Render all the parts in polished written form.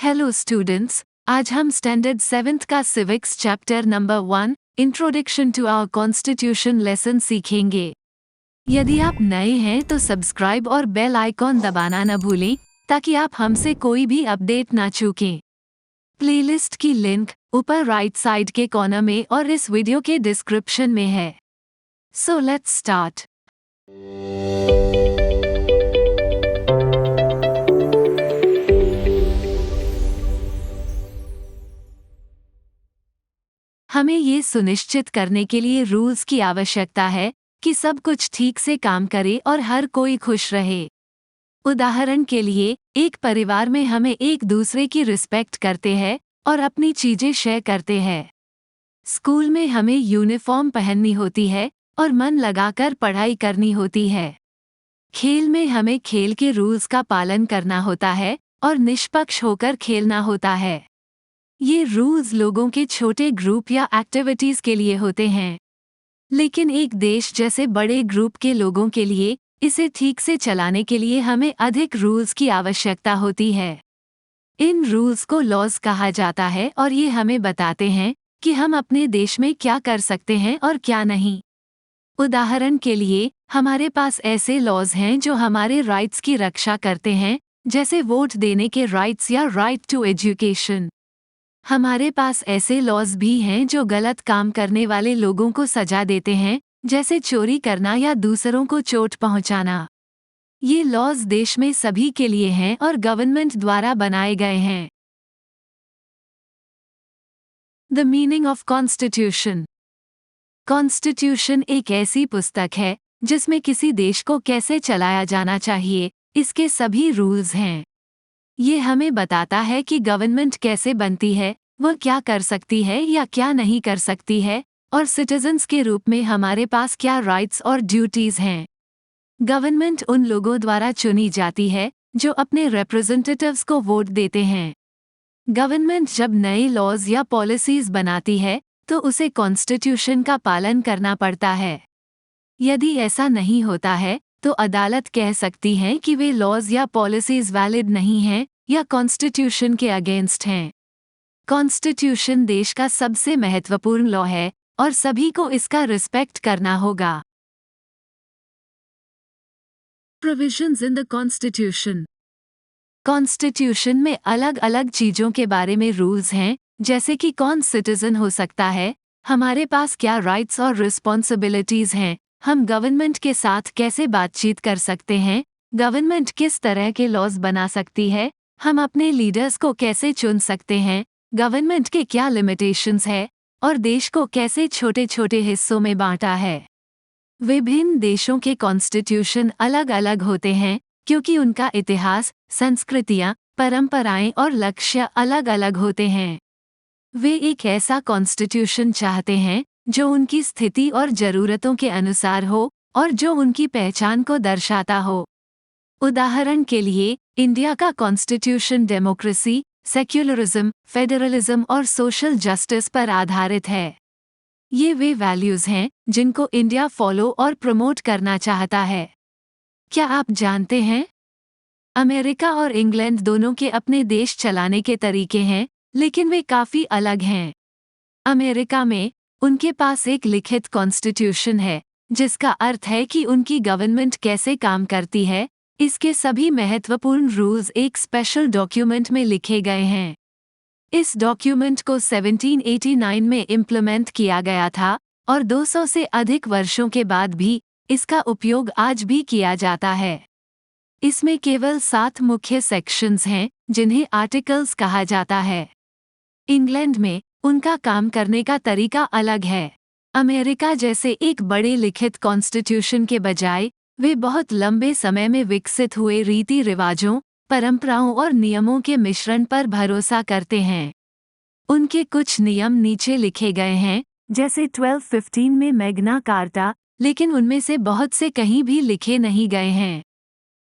Hello students, आज हम standard 7th का civics chapter number 1 introduction to our constitution lesson सीखेंगे। यदि आप नए हैं तो सब्सक्राइब और बेल आइकॉन दबाना न भूलें ताकि आप हमसे कोई भी अपडेट ना चूकें। प्लेलिस्ट की लिंक ऊपर राइट साइड के कॉर्नर में और इस वीडियो के डिस्क्रिप्शन में है। So let's start. हमें ये सुनिश्चित करने के लिए रूल्स की आवश्यकता है कि सब कुछ ठीक से काम करे और हर कोई खुश रहे। उदाहरण के लिए, एक परिवार में हमें एक दूसरे की रिस्पेक्ट करते हैं और अपनी चीजें शेयर करते हैं। स्कूल में हमें यूनिफॉर्म पहननी होती है और मन लगाकर पढ़ाई करनी होती है। खेल में हमें खेल के रूल्स का पालन करना होता है और निष्पक्ष होकर खेलना होता है। ये रूल्स लोगों के छोटे ग्रुप या एक्टिविटीज के लिए होते हैं, लेकिन एक देश जैसे बड़े ग्रुप के लोगों के लिए इसे ठीक से चलाने के लिए हमें अधिक रूल्स की आवश्यकता होती है। इन रूल्स को लॉज कहा जाता है और ये हमें बताते हैं कि हम अपने देश में क्या कर सकते हैं और क्या नहीं। उदाहरण के लिए, हमारे पास ऐसे लॉज हैं जो हमारे राइट्स की रक्षा करते हैं, जैसे वोट देने के राइट्स या राइट टू एजुकेशन। हमारे पास ऐसे लॉज भी हैं जो गलत काम करने वाले लोगों को सजा देते हैं, जैसे चोरी करना या दूसरों को चोट पहुंचाना। ये लॉज देश में सभी के लिए हैं और गवर्नमेंट द्वारा बनाए गए हैं। The meaning of constitution. Constitution एक ऐसी पुस्तक है जिसमें किसी देश को कैसे चलाया जाना चाहिए, इसके सभी रूल्स हैं। ये हमें बताता है कि गवर्नमेंट कैसे बनती है, वह क्या कर सकती है या क्या नहीं कर सकती है, और सिटीजन्स के रूप में हमारे पास क्या राइट्स और ड्यूटीज हैं। गवर्नमेंट उन लोगों द्वारा चुनी जाती है जो अपने रिप्रेजेंटेटिव्स को वोट देते हैं। गवर्नमेंट जब नए लॉज या पॉलिसीज बनाती है तो उसे कॉन्स्टिट्यूशन का पालन करना पड़ता है। यदि ऐसा नहीं होता है तो अदालत कह सकती है कि वे लॉज या पॉलिसीज वैलिड नहीं हैं या कॉन्स्टिट्यूशन के अगेंस्ट हैं। कॉन्स्टिट्यूशन देश का सबसे महत्वपूर्ण लॉ है और सभी को इसका रिस्पेक्ट करना होगा। Provisions in the constitution. Constitution में अलग अलग चीजों के बारे में रूल्स हैं, जैसे कि कौन सिटीजन हो सकता है, हमारे पास क्या राइट्स और रिस्पॉन्सिबिलिटीज हैं, हम गवर्नमेंट के साथ कैसे बातचीत कर सकते हैं, गवर्नमेंट किस तरह के लॉज बना सकती है, हम अपने लीडर्स को कैसे चुन सकते हैं, गवर्नमेंट के क्या लिमिटेशंस है, और देश को कैसे छोटे छोटे हिस्सों में बांटा है। विभिन्न देशों के कॉन्स्टिट्यूशन अलग अलग होते हैं क्योंकि उनका इतिहास, संस्कृतियाँ, परंपराएं और लक्ष्य अलग अलग होते हैं। वे एक ऐसा कॉन्स्टिट्यूशन चाहते हैं जो उनकी स्थिति और ज़रूरतों के अनुसार हो और जो उनकी पहचान को दर्शाता हो। उदाहरण के लिए, इंडिया का कॉन्स्टिट्यूशन डेमोक्रेसी, सेक्युलरिज्म, फेडरलिज्म और सोशल जस्टिस पर आधारित है। ये वे वैल्यूज हैं जिनको इंडिया फॉलो और प्रमोट करना चाहता है। क्या आप जानते हैं, अमेरिका और इंग्लैंड दोनों के अपने देश चलाने के तरीके हैं, लेकिन वे काफ़ी अलग हैं। अमेरिका में उनके पास एक लिखित कॉन्स्टिट्यूशन है, जिसका अर्थ है कि उनकी गवर्नमेंट कैसे काम करती है, इसके सभी महत्वपूर्ण रूल्स एक स्पेशल डॉक्यूमेंट में लिखे गए हैं। इस डॉक्यूमेंट को 1789 में इम्प्लीमेंट किया गया था और 200 से अधिक वर्षों के बाद भी इसका उपयोग आज भी किया जाता है। इसमें केवल 7 मुख्य सेक्शंस हैं, जिन्हें आर्टिकल्स कहा जाता है। इंग्लैंड में उनका काम करने का तरीका अलग है। अमेरिका जैसे एक बड़े लिखित कॉन्स्टिट्यूशन के बजाय वे बहुत लंबे समय में विकसित हुए रीति रिवाजों, परंपराओं और नियमों के मिश्रण पर भरोसा करते हैं। उनके कुछ नियम नीचे लिखे गए हैं, जैसे 1215 में मैग्ना कार्टा, लेकिन उनमें से बहुत से कहीं भी लिखे नहीं गए हैं।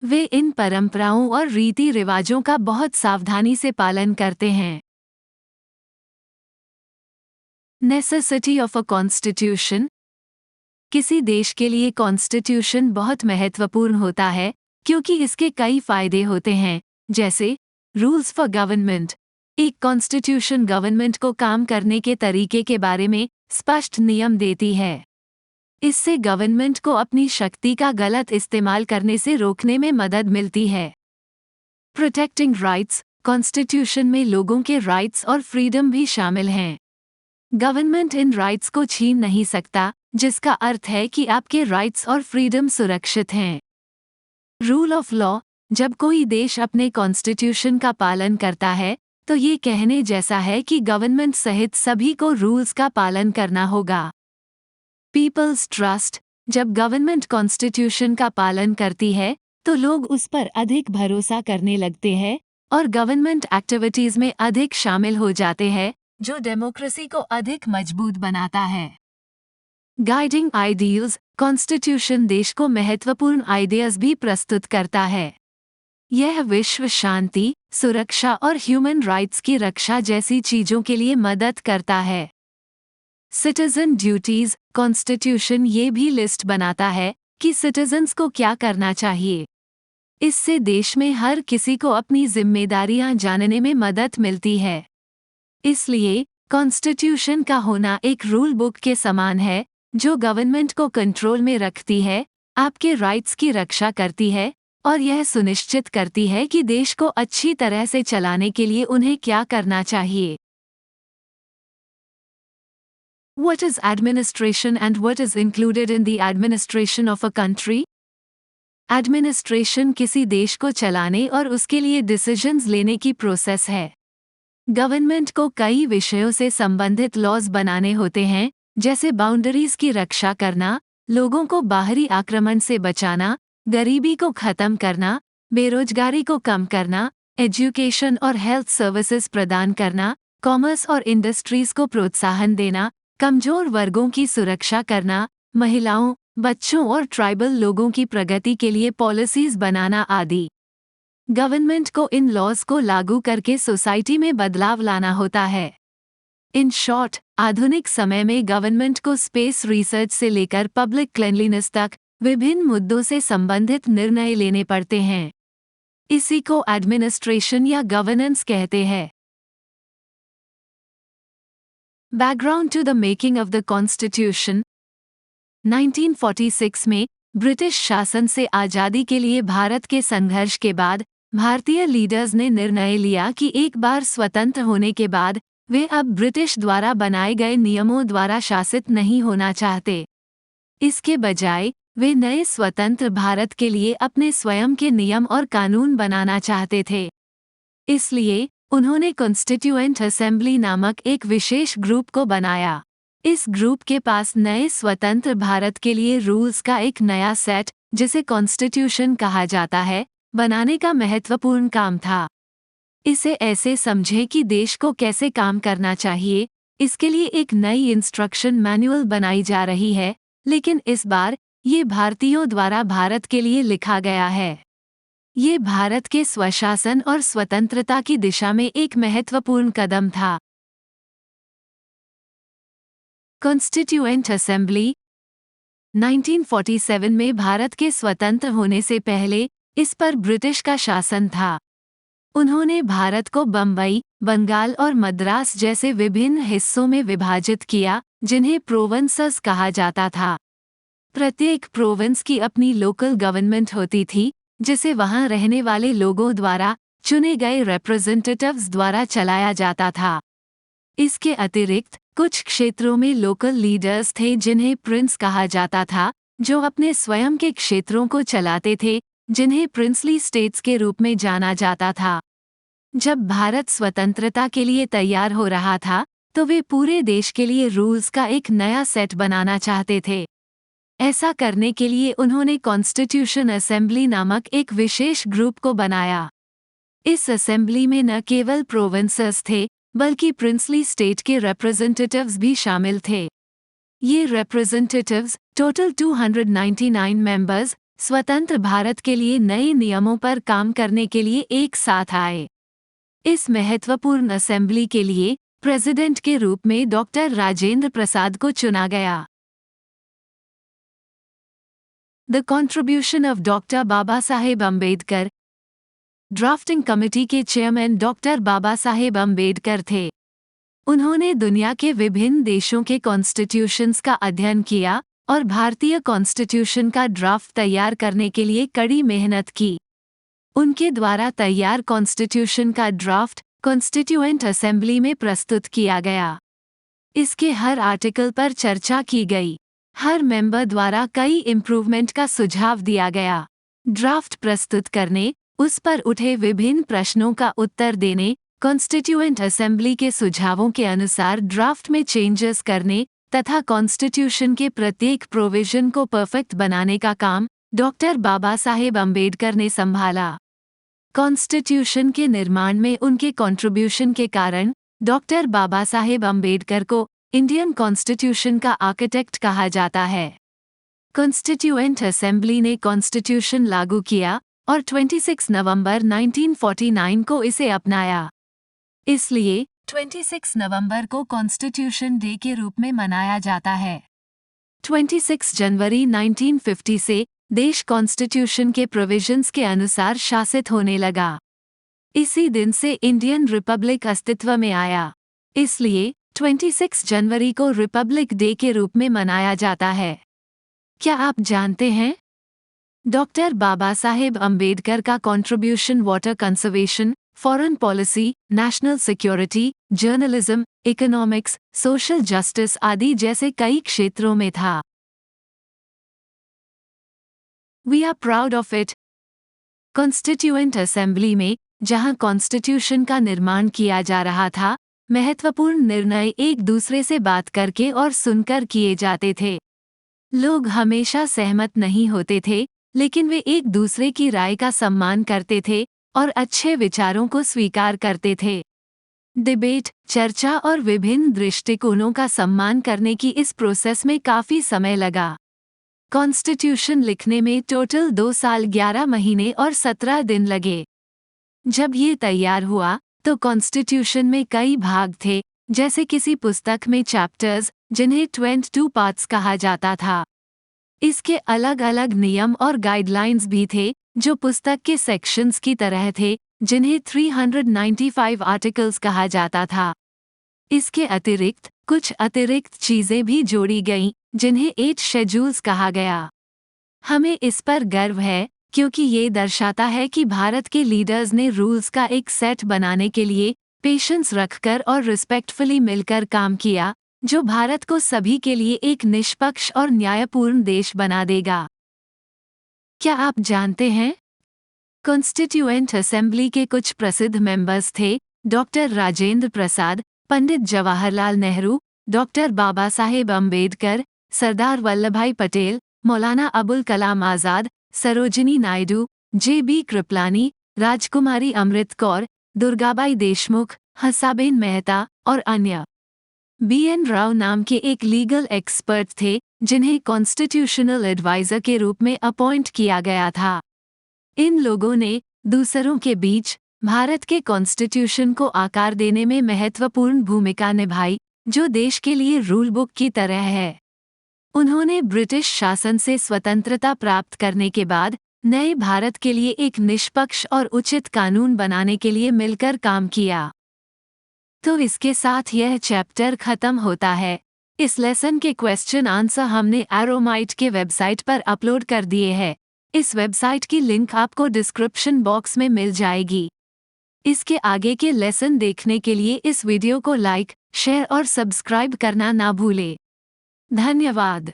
वे इन परंपराओं और रीति रिवाजों का बहुत सावधानी से पालन करते हैं। Necessity of a constitution. किसी देश के लिए कॉन्स्टिट्यूशन बहुत महत्वपूर्ण होता है क्योंकि इसके कई फायदे होते हैं, जैसे रूल्स फॉर गवर्नमेंट। एक कॉन्स्टिट्यूशन गवर्नमेंट को काम करने के तरीके के बारे में स्पष्ट नियम देती है। इससे गवर्नमेंट को अपनी शक्ति का गलत इस्तेमाल करने से रोकने में मदद मिलती है। Protecting rights. कॉन्स्टिट्यूशन में लोगों के राइट्स और फ्रीडम भी शामिल हैं। गवर्नमेंट इन राइट्स को छीन नहीं सकता, जिसका अर्थ है कि आपके राइट्स और फ्रीडम सुरक्षित हैं। Rule of law. जब कोई देश अपने कॉन्स्टिट्यूशन का पालन करता है तो ये कहने जैसा है कि गवर्नमेंट सहित सभी को रूल्स का पालन करना होगा। Peoples trust. जब गवर्नमेंट कॉन्स्टिट्यूशन का पालन करती है तो लोग उस पर अधिक भरोसा करने लगते हैं और गवर्नमेंट एक्टिविटीज में अधिक शामिल हो जाते हैं, जो डेमोक्रेसी को अधिक मजबूत बनाता है। Guiding ideals. कॉन्स्टिट्यूशन देश को महत्वपूर्ण आइडियाज भी प्रस्तुत करता है। यह विश्व शांति, सुरक्षा और ह्यूमन राइट्स की रक्षा जैसी चीजों के लिए मदद करता है। Citizen duties. कॉन्स्टिट्यूशन ये भी लिस्ट बनाता है कि सिटीजन्स को क्या करना चाहिए। इससे देश में हर किसी को अपनी जिम्मेदारियां जानने में मदद मिलती है। इसलिए कॉन्स्टिट्यूशन का होना एक रूल बुक के समान है, जो गवर्नमेंट को कंट्रोल में रखती है, आपके राइट्स की रक्षा करती है और यह सुनिश्चित करती है कि देश को अच्छी तरह से चलाने के लिए उन्हें क्या करना चाहिए। What is administration and what is included in the administration of a country? Administration किसी देश को चलाने और उसके लिए डिसीजंस लेने की प्रोसेस है। गवर्नमेंट को कई विषयों से संबंधित लॉज बनाने होते हैं, जैसे बाउंड्रीज की रक्षा करना, लोगों को बाहरी आक्रमण से बचाना, गरीबी को खत्म करना, बेरोजगारी को कम करना, एजुकेशन और हेल्थ सर्विसेज प्रदान करना, कॉमर्स और इंडस्ट्रीज को प्रोत्साहन देना, कमजोर वर्गों की सुरक्षा करना, महिलाओं, बच्चों और ट्राइबल लोगों की प्रगति के लिए पॉलिसीज बनाना आदि। गवर्नमेंट को इन लॉज को लागू करके सोसाइटी में बदलाव लाना होता है। इन शॉर्ट, आधुनिक समय में गवर्नमेंट को स्पेस रिसर्च से लेकर पब्लिक क्लीनलीनेस तक विभिन्न मुद्दों से संबंधित निर्णय लेने पड़ते हैं। इसी को एडमिनिस्ट्रेशन या गवर्नेंस कहते हैं। Background to the making of the constitution. 1946 में ब्रिटिश शासन से आज़ादी के लिए भारत के संघर्ष के बाद भारतीय लीडर्स ने निर्णय लिया कि एक बार स्वतंत्र होने के बाद वे अब ब्रिटिश द्वारा बनाए गए नियमों द्वारा शासित नहीं होना चाहते। इसके बजाय वे नए स्वतंत्र भारत के लिए अपने स्वयं के नियम और कानून बनाना चाहते थे। इसलिए उन्होंने कॉन्स्टिट्यूएंट असेंबली नामक एक विशेष ग्रुप को बनाया। इस ग्रुप के पास नए स्वतंत्र भारत के लिए रूल्स का एक नया सेट, जिसे कॉन्स्टिट्यूशन कहा जाता है, बनाने का महत्वपूर्ण काम था। इसे ऐसे समझें कि देश को कैसे काम करना चाहिए, इसके लिए एक नई इंस्ट्रक्शन मैनुअल बनाई जा रही है, लेकिन इस बार ये भारतीयों द्वारा भारत के लिए लिखा गया है। ये भारत के स्वशासन और स्वतंत्रता की दिशा में एक महत्वपूर्ण कदम था। Constituent assembly. 1947 में भारत के स्वतंत्र होने से पहले इस पर ब्रिटिश का शासन था। उन्होंने भारत को बम्बई, बंगाल और मद्रास जैसे विभिन्न हिस्सों में विभाजित किया, जिन्हें प्रोविंसेस कहा जाता था। प्रत्येक प्रोविंस की अपनी लोकल गवर्नमेंट होती थी, जिसे वहां रहने वाले लोगों द्वारा चुने गए रिप्रेजेंटेटिव्स द्वारा चलाया जाता था। इसके अतिरिक्त कुछ क्षेत्रों में लोकल लीडर्स थे, जिन्हें प्रिंस कहा जाता था, जो अपने स्वयं के क्षेत्रों को चलाते थे, जिन्हें प्रिंसली स्टेट्स के रूप में जाना जाता था। जब भारत स्वतंत्रता के लिए तैयार हो रहा था, तो वे पूरे देश के लिए रूल्स का एक नया सेट बनाना चाहते थे। ऐसा करने के लिए उन्होंने कॉन्स्टिट्यूशन असेंबली नामक एक विशेष ग्रुप को बनाया। इस असेंबली में न केवल प्रोविंसेस थे, बल्कि प्रिंसली स्टेट के रिप्रेजेंटेटिव्स भी शामिल थे। ये रिप्रेजेंटेटिव्स, टोटल 299 मेंबर्स, स्वतंत्र भारत के लिए नए नियमों पर काम करने के लिए एक साथ आए। इस महत्वपूर्ण असेंबली के लिए प्रेसिडेंट के रूप में डॉक्टर राजेंद्र प्रसाद को चुना गया। The contribution of doctor Baba Saheb Ambedkar. Drafting committee के चेयरमैन डॉक्टर बाबा साहेब अम्बेडकर थे। उन्होंने दुनिया के विभिन्न देशों के कॉन्स्टिट्यूशंस का अध्ययन किया और भारतीय कॉन्स्टिट्यूशन का ड्राफ्ट तैयार करने के लिए कड़ी मेहनत की। उनके द्वारा तैयार कॉन्स्टिट्यूशन का ड्राफ्ट कॉन्स्टिट्यूएंट असेंबली में प्रस्तुत किया गया। इसके हर आर्टिकल पर चर्चा की गई। हर मेंबर द्वारा कई इम्प्रूवमेंट का सुझाव दिया गया। ड्राफ्ट प्रस्तुत करने, उस पर उठे विभिन्न प्रश्नों का उत्तर देने, कॉन्स्टिट्यूएंट असेंबली के सुझावों के अनुसार ड्राफ्ट में चेंजेस करने तथा कॉन्स्टिट्यूशन के प्रत्येक प्रोविजन को परफेक्ट बनाने का काम डॉक्टर बाबा साहेब अम्बेडकर ने संभाला। कॉन्स्टिट्यूशन के निर्माण में उनके कंट्रीब्यूशन के कारण डॉक्टर बाबा साहेब अम्बेडकर को इंडियन कॉन्स्टिट्यूशन का आर्किटेक्ट कहा जाता है। कॉन्स्टिट्यूएंट असेंबली ने कॉन्स्टिट्यूशन लागू किया और 26 नवंबर 1949 को इसे अपनाया। इसलिए 26 नवंबर को कॉन्स्टिट्यूशन डे के रूप में मनाया जाता है। 26 जनवरी 1950 से देश कॉन्स्टिट्यूशन के प्रोविजंस के अनुसार शासित होने लगा। इसी दिन से इंडियन रिपब्लिक अस्तित्व में आया। इसलिए 26 जनवरी को रिपब्लिक डे के रूप में मनाया जाता है। क्या आप जानते हैं? डॉक्टर बाबा साहेब अम्बेडकर का contribution water conservation, foreign policy, national security, journalism, economics, social justice आदि जैसे कई क्षेत्रों में था। We are proud of it. Constituent assembly में, जहां कॉन्स्टिट्यूशन का निर्माण किया जा रहा था, महत्वपूर्ण निर्णय एक दूसरे से बात करके और सुनकर किए जाते थे। लोग हमेशा सहमत नहीं होते थे, लेकिन वे एक दूसरे की राय का सम्मान करते थे और अच्छे विचारों को स्वीकार करते थे। डिबेट, चर्चा और विभिन्न दृष्टिकोणों का सम्मान करने की इस प्रोसेस में काफी समय लगा। कॉन्स्टिट्यूशन लिखने में टोटल 2 साल 11 महीने और 17 दिन लगे। जब ये तैयार हुआ तो कॉन्स्टिट्यूशन में कई भाग थे, जैसे किसी पुस्तक में चैप्टर्स, जिन्हें 22 पार्ट्स कहा जाता था। इसके अलग अलग नियम और गाइडलाइंस भी थे, जो पुस्तक के सेक्शंस की तरह थे, जिन्हें 395 आर्टिकल्स कहा जाता था। इसके अतिरिक्त कुछ अतिरिक्त चीजें भी जोड़ी गईं, जिन्हें 8 शेड्यूल्स कहा गया। हमें इस पर गर्व है, क्योंकि ये दर्शाता है कि भारत के लीडर्स ने रूल्स का एक सेट बनाने के लिए पेशेंस रखकर और रिस्पेक्टफुली मिलकर काम किया, जो भारत को सभी के लिए एक निष्पक्ष और न्यायपूर्ण देश बना देगा। क्या आप जानते हैं? कॉन्स्टिट्यूएंट असेंबली के कुछ प्रसिद्ध मेंबर्स थे doctor Rajendra Prasad, Pandit Jawaharlal Nehru, doctor Baba Saheb Ambedkar, Sardar Vallabhbhai Patel, Maulana Abul Kalam Azad, Sarojini Naidu, JB. Kripalani, राजकुमारी अमृत कौर, दुर्गाबाई देशमुख, हंसाबेन मेहता और अन्य। बी.एन. राव नाम के एक लीगल एक्सपर्ट थे, जिन्हें कॉन्स्टिट्यूशनल एडवाइजर के रूप में अपॉइंट किया गया था। इन लोगों ने दूसरों के बीच भारत के कॉन्स्टिट्यूशन को आकार देने में महत्वपूर्ण भूमिका निभाई, जो देश के लिए रूल बुक की तरह है। उन्होंने ब्रिटिश शासन से स्वतंत्रता प्राप्त करने के बाद नए भारत के लिए एक निष्पक्ष और उचित कानून बनाने के लिए मिलकर काम किया। तो इसके साथ यह चैप्टर खत्म होता है। इस लेसन के क्वेश्चन आंसर हमने एरोमाइट के वेबसाइट पर अपलोड कर दिए हैं। इस वेबसाइट की लिंक आपको डिस्क्रिप्शन बॉक्स में मिल जाएगी। इसके आगे के लेसन देखने के लिए इस वीडियो को लाइक, शेयर और सब्सक्राइब करना ना भूलें। धन्यवाद।